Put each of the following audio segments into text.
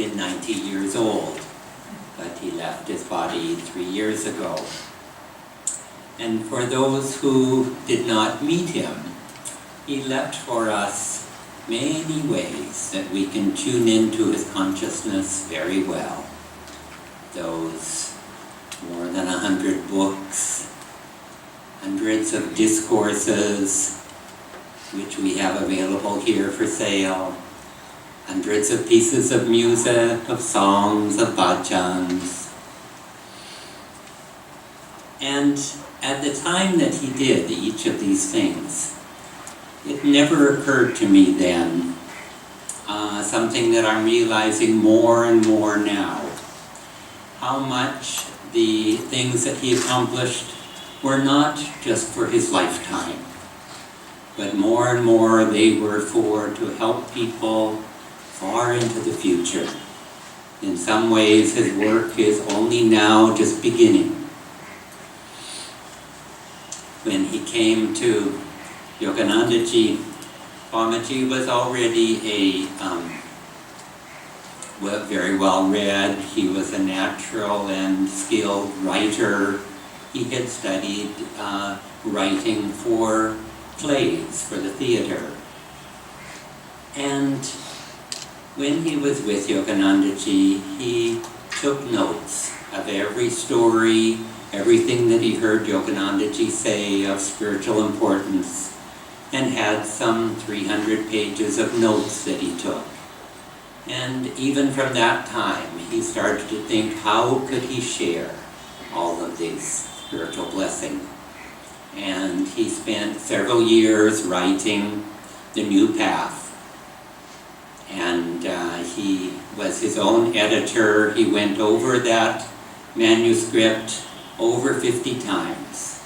been 90 years old, but he left his body 3 years ago. And for those who did not meet him, he left for us many ways that we can tune into his consciousness very well. Those more than 100 books, hundreds of discourses, which we have available here for sale, hundreds of pieces of music, of songs, of bhajans. And at the time that he did each of these things, it never occurred to me then, something that I'm realizing more and more now, how much the things that he accomplished were not just for his lifetime, but more and more they were to help people far into the future. In some ways his work is only now just beginning. When he came to Yoganandaji, Swamiji was already very well read. He was a natural and skilled writer. He had studied writing for plays, for the theater. And when he was with Yoganandaji, he took notes of every story, everything that he heard Yoganandaji say of spiritual importance, and had some 300 pages of notes that he took. And even from that time, he started to think, how could he share all of these spiritual blessings? And he spent several years writing The New Path. And he was his own editor. He went over that manuscript over 50 times,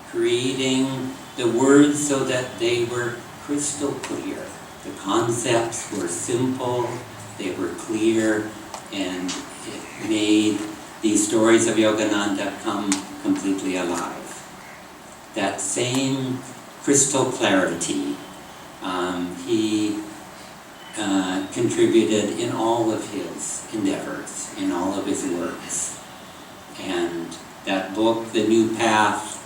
creating the words so that they were crystal clear. The concepts were simple, they were clear, and it made these stories of Yogananda come completely alive. That same crystal clarity he contributed in all of his endeavors, in all of his works. And that book, The New Path,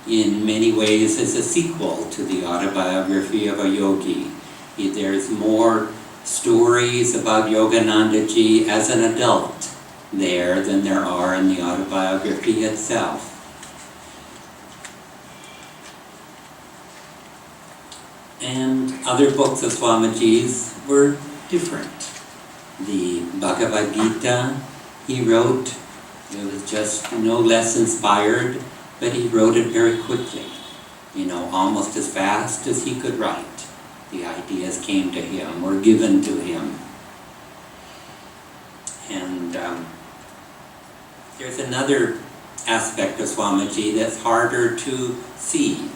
in many ways is a sequel to the autobiography of a yogi. There's more stories about Yoganandaji as an adult there than there are in the autobiography itself. And other books of Swamiji's were different. The Bhagavad Gita he wrote, it was just no less inspired, but he wrote it very quickly, almost as fast as he could write. The ideas came to him, were given to him. And there's another aspect of Swamiji that's harder to see,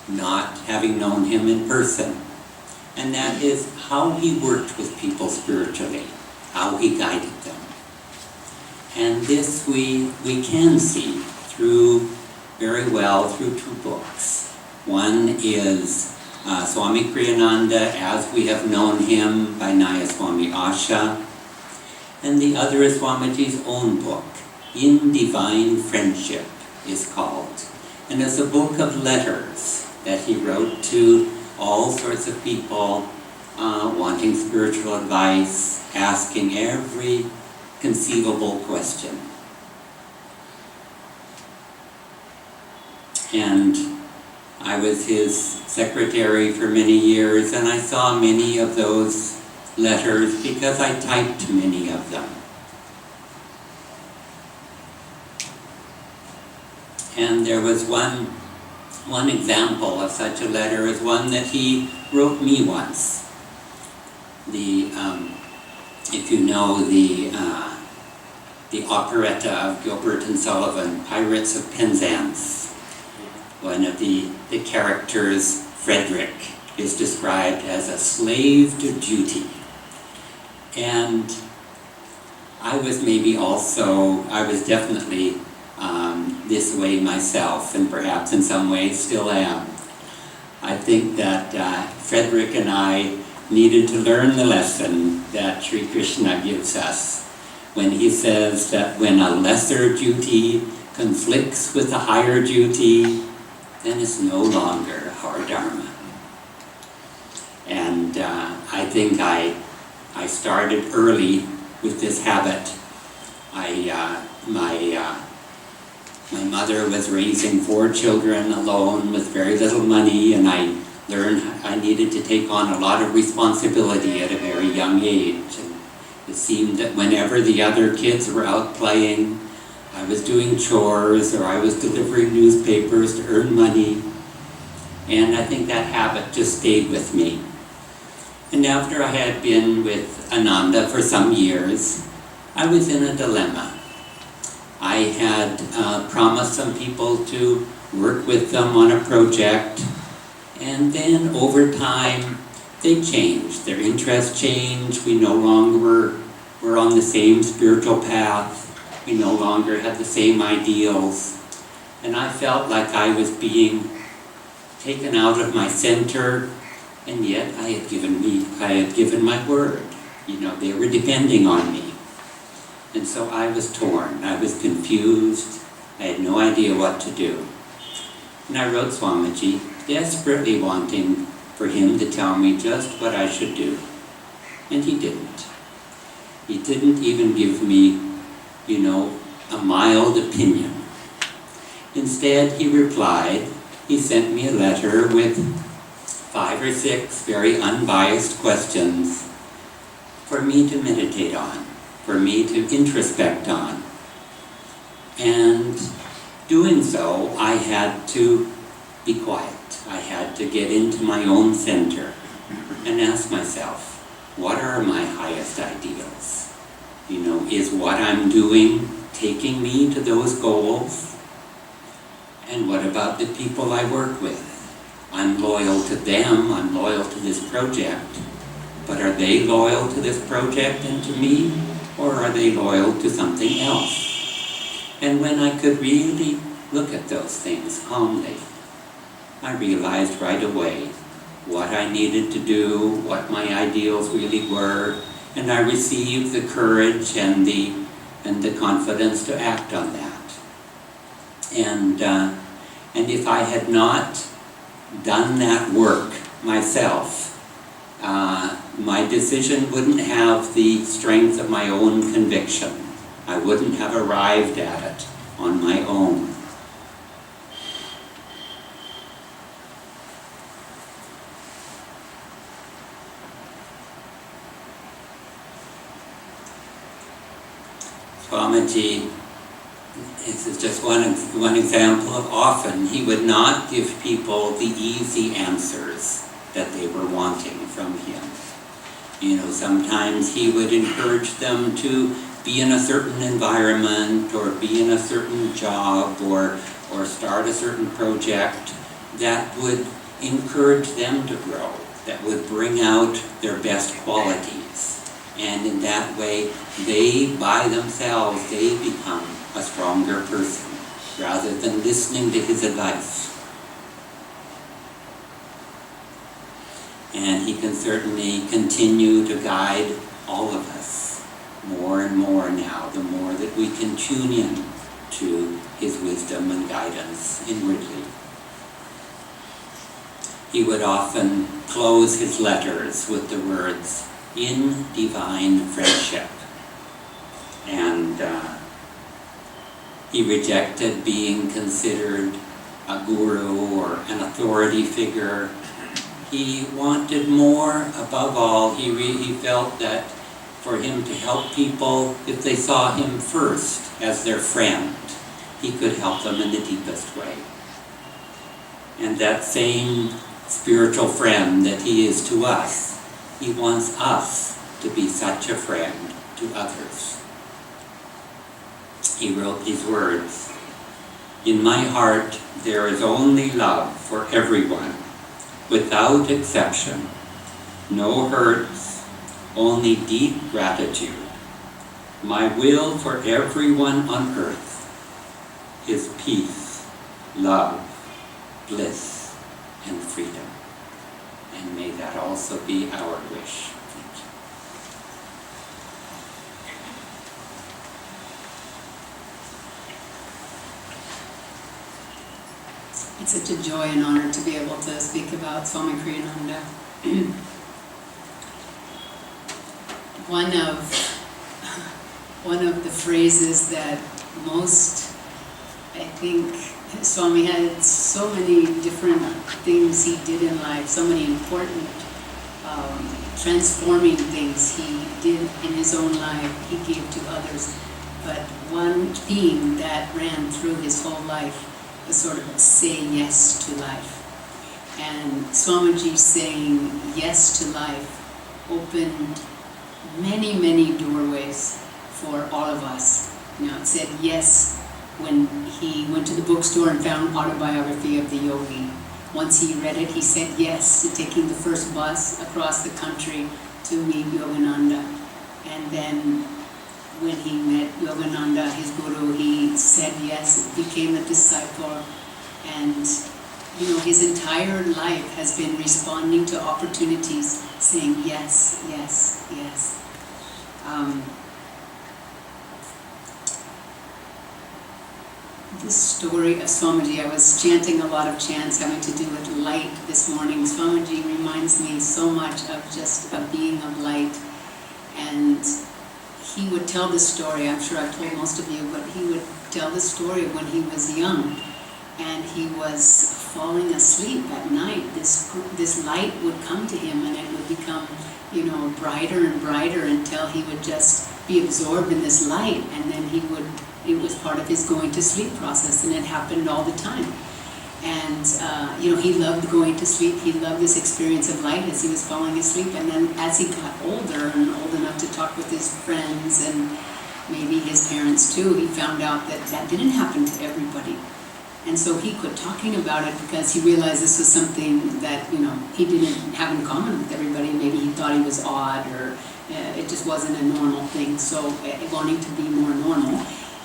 not having known him in person. And that is how he worked with people spiritually, how he guided them. And this we can see very well through two books. One is Swami Kriyananda as we have known him by Naya Swami Asha, and the other is Swamiji's own book, In Divine Friendship is called. And it's a book of letters that he wrote to all sorts of people wanting spiritual advice, asking every conceivable question. And I was his secretary for many years, and I saw many of those letters because I typed many of them. And there was one example of such a letter is one that he wrote me once. If you know the operetta of Gilbert and Sullivan, Pirates of Penzance, one of the characters, Frederick, is described as a slave to duty. And I was definitely this way myself, and perhaps in some ways still am. I think that Frederick and I needed to learn the lesson that Sri Krishna gives us when he says that when a lesser duty conflicts with a higher duty, then it's no longer our dharma. And I think I started early with this habit. My mother was raising 4 children alone with very little money, and I learned I needed to take on a lot of responsibility at a very young age. And it seemed that whenever the other kids were out playing, I was doing chores or I was delivering newspapers to earn money. And I think that habit just stayed with me. And after I had been with Ananda for some years, I was in a dilemma. I had promised some people to work with them on a project, and then over time they changed. Their interests changed. We no longer were on the same spiritual path. We no longer had the same ideals. And I felt like I was being taken out of my center, and yet I had given my word. They were depending on me. And so I was torn, I was confused, I had no idea what to do. And I wrote Swamiji, desperately wanting for him to tell me just what I should do. And he didn't. He didn't even give me, a mild opinion. Instead, he replied, he sent me a letter with 5 or 6 very unbiased questions for me to meditate on, for me to introspect on. And doing so, I had to be quiet. I had to get into my own center and ask myself, what are my highest ideals? Is what I'm doing taking me to those goals? And what about the people I work with? I'm loyal to them, I'm loyal to this project, but are they loyal to this project and to me? Or are they loyal to something else? And when I could really look at those things calmly, I realized right away what I needed to do, what my ideals really were, and I received the courage and the confidence to act on that. And if I had not done that work myself, my decision wouldn't have the strength of my own conviction. I wouldn't have arrived at it on my own. Swamiji, this is just one example of often he would not give people the easy answers that they were wanting from him. Sometimes he would encourage them to be in a certain environment or be in a certain job or start a certain project that would encourage them to grow, that would bring out their best qualities. And in that way, they, by themselves, they become a stronger person rather than listening to his advice. And he can certainly continue to guide all of us more and more now, the more that we can tune in to his wisdom and guidance inwardly. He would often close his letters with the words, "In divine friendship." And he rejected being considered a guru or an authority figure. He wanted more. Above all, he felt that for him to help people, if they saw him first as their friend, he could help them in the deepest way. And that same spiritual friend that he is to us, he wants us to be such a friend to others. He wrote these words, "In my heart there is only love for everyone, without exception, no hurts, only deep gratitude. My will for everyone on earth is peace, love, bliss, and freedom." And may that also be our wish. Thank you. It's such a joy and honor to be able to speak about Swami Kriyananda. One of the phrases that most, I think, Swami had so many different things he did in life, so many important transforming things he did in his own life, he gave to others. But one theme that ran through his whole life was sort of saying yes to life. And Swamiji saying yes to life opened many, many doorways for all of us. You know, it said yes when he went to the bookstore and found Autobiography of the Yogi. Once he read it, he said yes to taking the first bus across the country to meet Yogananda. And then when he met Yogananda, his guru, he said yes, became a disciple. And you know, his entire life has been responding to opportunities, saying yes, yes, yes. This story of Swamiji, I was chanting a lot of chants having to do with light this morning. Swamiji reminds me so much of just a being of light. And he would tell this story, I'm sure I've told most of you, but he would tell the story of when he was young and he was falling asleep at night. This light would come to him and it would become, you know, brighter and brighter until he would just be absorbed in this light, and then it was part of his going to sleep process, and it happened all the time. And you know, he loved going to sleep. He loved this experience of light as he was falling asleep. And then as he got older and old enough to talk with his friends and maybe his parents too, he found out that that didn't happen to everybody. And so he quit talking about it because he realized this was something that, you know, he didn't have in common with everybody. Maybe he thought he was odd, or it just wasn't a normal thing. So wanting to be more normal,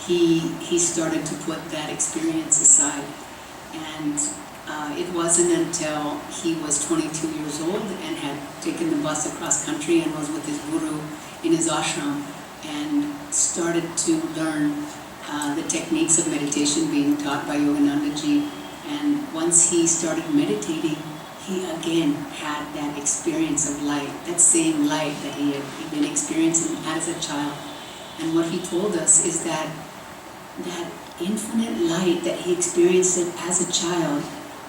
he started to put that experience aside. And it wasn't until he was 22 years old and had taken the bus across country and was with his guru in his ashram and started to learn the techniques of meditation being taught by Yoganandaji. And once he started meditating, he again had that experience of light, that same light that he had been experiencing as a child. And what he told us is that that infinite light that he experienced as a child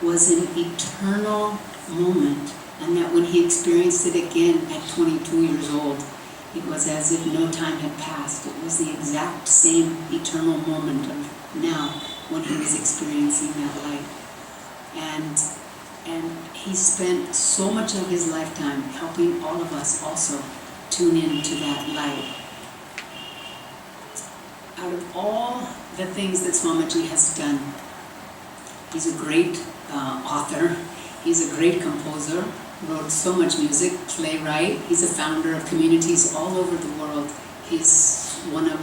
was an eternal moment, and that when he experienced it again at 22 years old, it was as if no time had passed. It was the exact same eternal moment of now when he was experiencing that light. And he spent so much of his lifetime helping all of us also tune into that light. Out of all the things that Swamiji has done, he's a great author, he's a great composer, wrote so much music, playwright, he's a founder of communities all over the world. He's one of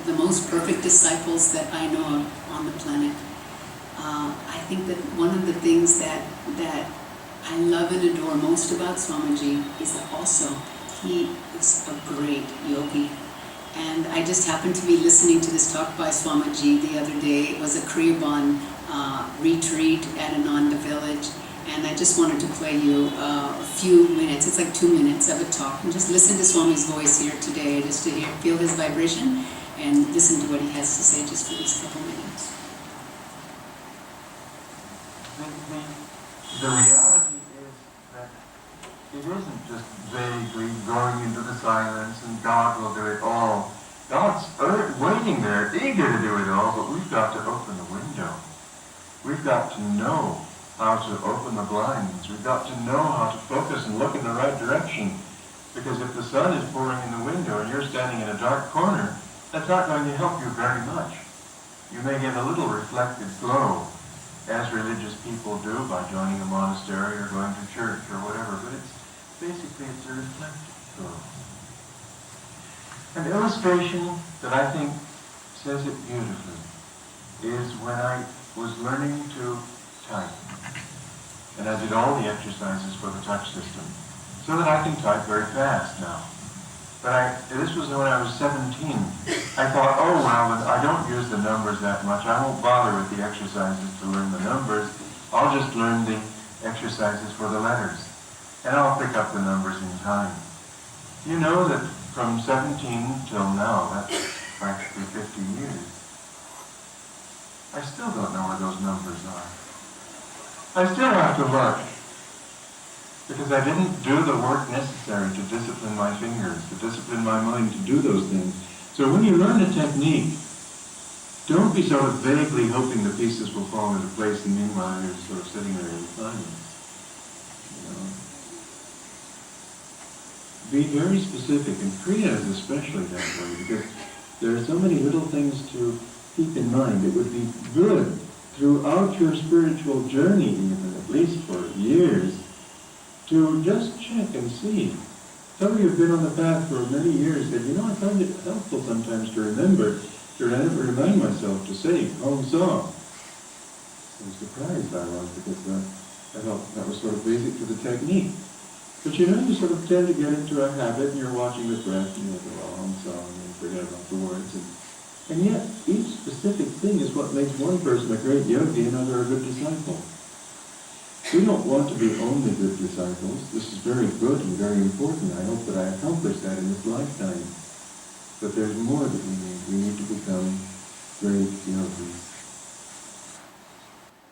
the most perfect disciples that I know of on the planet. I think that one of the things that I love and adore most about Swamiji is that also he is a great yogi. And I just happened to be listening to this talk by Swamiji the other day. It was a Kriyaban retreat at Ananda village. And I just wanted to play you a few minutes, it's like 2 minutes of a talk. And just listen to Swami's voice here today, just to feel his vibration and listen to what he has to say just for these couple minutes. The reality is that it isn't just vaguely going into the silence and God will do it all. God's waiting there, eager to do it all, but we've got to open the window. We've got to know how to open the blinds. We've got to know how to focus and look in the right direction. Because if the sun is pouring in the window and you're standing in a dark corner, that's not going to help you very much. You may get a little reflected glow, as religious people do by joining a monastery or going to church or whatever, but it's a reflected glow. An illustration that I think says it beautifully is when I was learning to type. And I did all the exercises for the touch system, so that I can type very fast now. But this was when I was 17. I thought, oh well, I don't use the numbers that much. I won't bother with the exercises to learn the numbers. I'll just learn the exercises for the letters. And I'll pick up the numbers in time. You know that from 17 till now, that's practically 50 years. I still don't know where those numbers are. I still have to look. Because I didn't do the work necessary to discipline my fingers, to discipline my mind to do those things. So when you learn a technique, don't be sort of vaguely hoping the pieces will fall into place, and meanwhile you're sort of sitting there in silence. You know? Be very specific, and Kriya is especially that way, because there are so many little things to keep in mind. It would be good throughout your spiritual journey, even at least for years, to just check and see. Some of you have been on the path for many years, and I find it helpful sometimes to remind myself to say Om Song. I was surprised I was, because I felt that was sort of basic to the technique. But you sort of tend to get into a habit, and you're watching the breath, and you go Om Song, and forget about the words. And yet, each specific thing is what makes one person a great yogi, another a good disciple. We don't want to be only good disciples. This is very good and very important. I hope that I accomplish that in this lifetime. But there's more that we need. We need to become great yogis.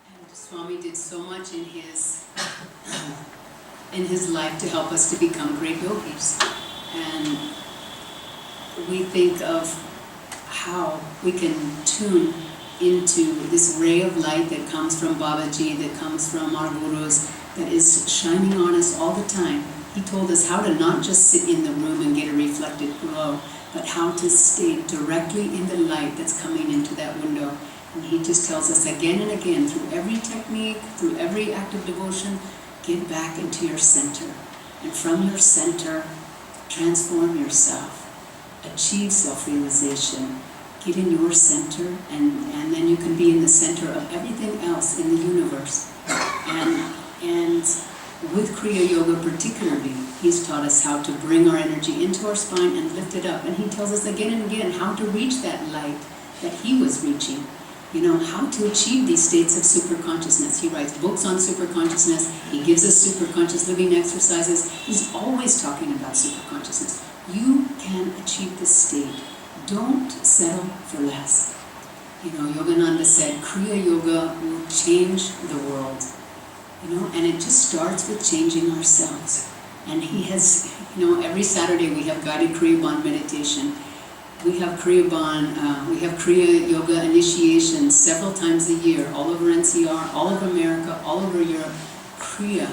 And Swami did so much in his life to help us to become great yogis. And we think of how we can tune into this ray of light that comes from Babaji, that comes from our gurus, that is shining on us all the time. He told us how to not just sit in the room and get a reflected glow, but how to stay directly in the light that's coming into that window. And he just tells us again and again, through every technique, through every act of devotion, get back into your center. And from your center, transform yourself. Achieve self-realization. Get in your center, and then you can be in the center of everything else in the universe. And with Kriya Yoga particularly, he's taught us how to bring our energy into our spine and lift it up. And he tells us again and again how to reach that light that he was reaching. How to achieve these states of superconsciousness. He writes books on superconsciousness. He gives us superconscious living exercises. He's always talking about superconsciousness. You can achieve this state. Don't settle for less. Yogananda said, Kriya Yoga will change the world. And it just starts with changing ourselves. And he has, every Saturday we have guided Kriya Bond meditation. We have Kriya Bond, we have Kriya Yoga initiation several times a year, all over NCR, all over America, all over Europe. Kriya,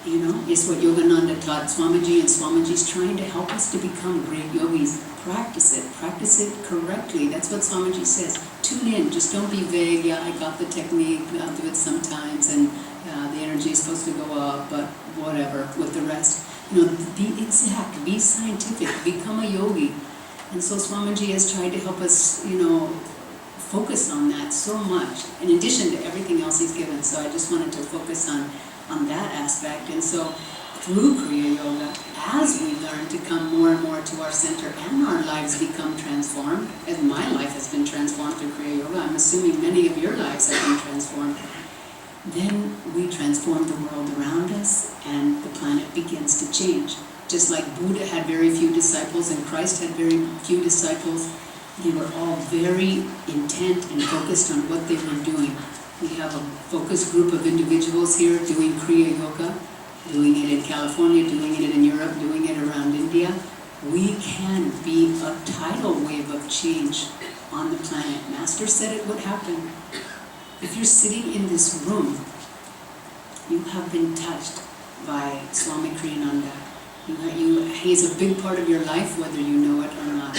is what Yogananda taught Swamiji, and Swamiji's trying to help us to become great yogis. Practice it correctly. That's what Swamiji says. Tune in, just don't be vague. Yeah, I got the technique, I'll do it sometimes, and the energy is supposed to go up, but whatever, with the rest. Be exact, be scientific, become a yogi. And so Swamiji has tried to help us, focus on that so much, in addition to everything else he's given. So I just wanted to focus on that aspect. And so through Kriya Yoga, as we learn to come more and more to our center and our lives become transformed, as my life has been transformed through Kriya Yoga, I'm assuming many of your lives have been transformed, then we transform the world around us and the planet begins to change. Just like Buddha had very few disciples and Christ had very few disciples, they were all very intent and focused on what they were doing. We have a focused group of individuals here doing Kriya Yoga, doing it in California, doing it in Europe, doing it around India. We can be a tidal wave of change on the planet. Master said it would happen. If you're sitting in this room, you have been touched by Swami Kriyananda. He's a big part of your life, whether you know it or not.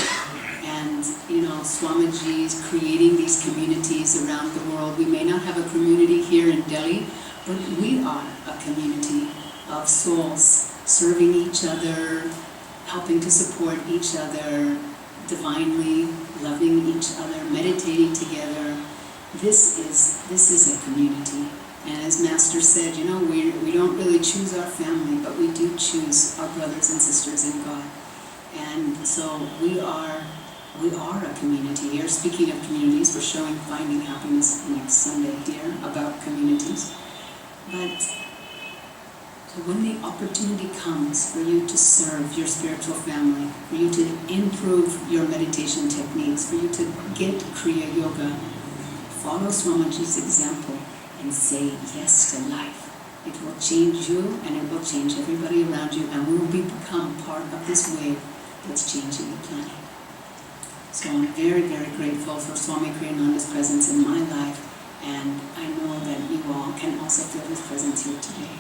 And, Swamiji's creating these communities around the world. We may not have a community here in Delhi, but we are a community of souls serving each other, helping to support each other, divinely loving each other, meditating together. This is a community. And as Master said, you know, we don't really choose our family, but we do choose our brothers and sisters in God. And so we are a community here. Speaking of communities, we're showing Finding Happiness next Sunday here about communities. But so when the opportunity comes for you to serve your spiritual family, for you to improve your meditation techniques, for you to get Kriya Yoga, follow Swamiji's example and say yes to life. It will change you and it will change everybody around you, and we will become part of this wave that's changing the planet. So I'm very, very grateful for Swami Kriyananda's presence in my life, and I know that you all can also feel his presence here today.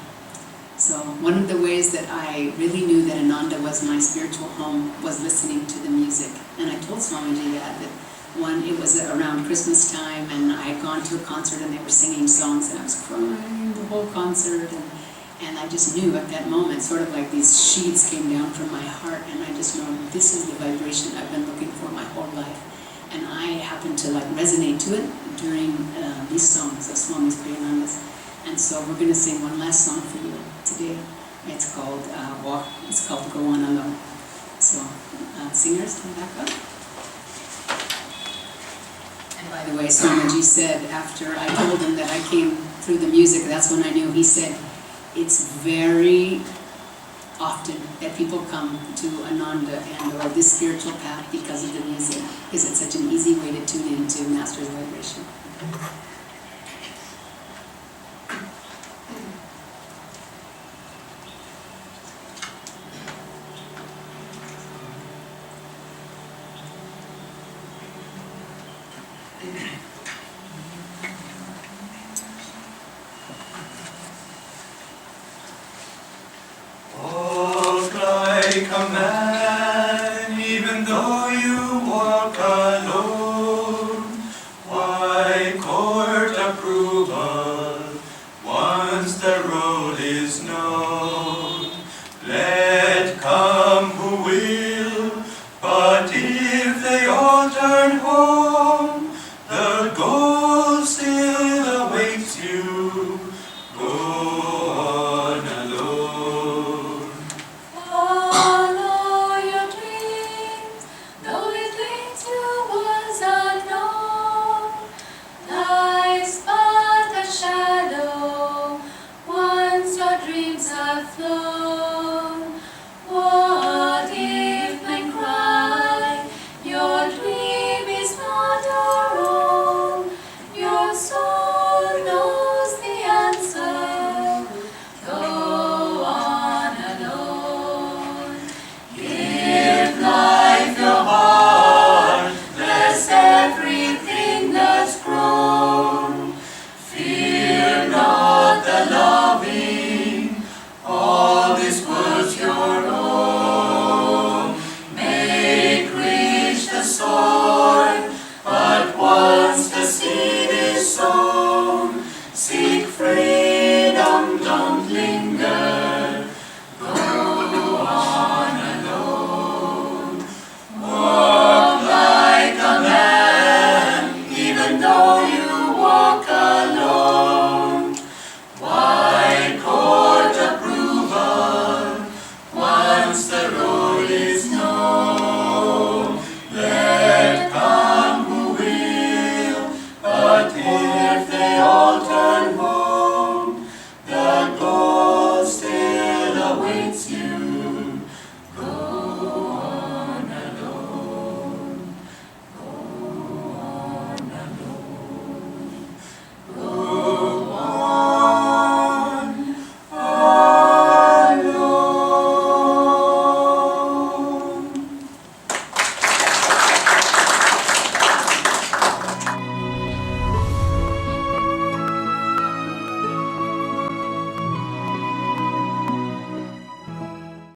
So one of the ways that I really knew that Ananda was my spiritual home was listening to the music. And I told Swamiji that it was around Christmas time, and I had gone to a concert and they were singing songs, and I was crying the whole concert, and I just knew at that moment, sort of like these sheets came down from my heart, and I just know this is the vibration I've been looking for my whole life. And I happened to resonate to it during these songs of Swami Kriyananda's. And so we're going to sing one last song for you today. It's called Go On Alone. So singers, come back up. And by the way, Swamiji said, after I told him that I came through the music, that's when I knew. He said, it's very often that people come to Ananda or this spiritual path because of the music, because it's such an easy way to tune into Master's vibration. Walk like a man, even though you walk alone. Why court approval once the road is known? Let come who will, but if they all turn home,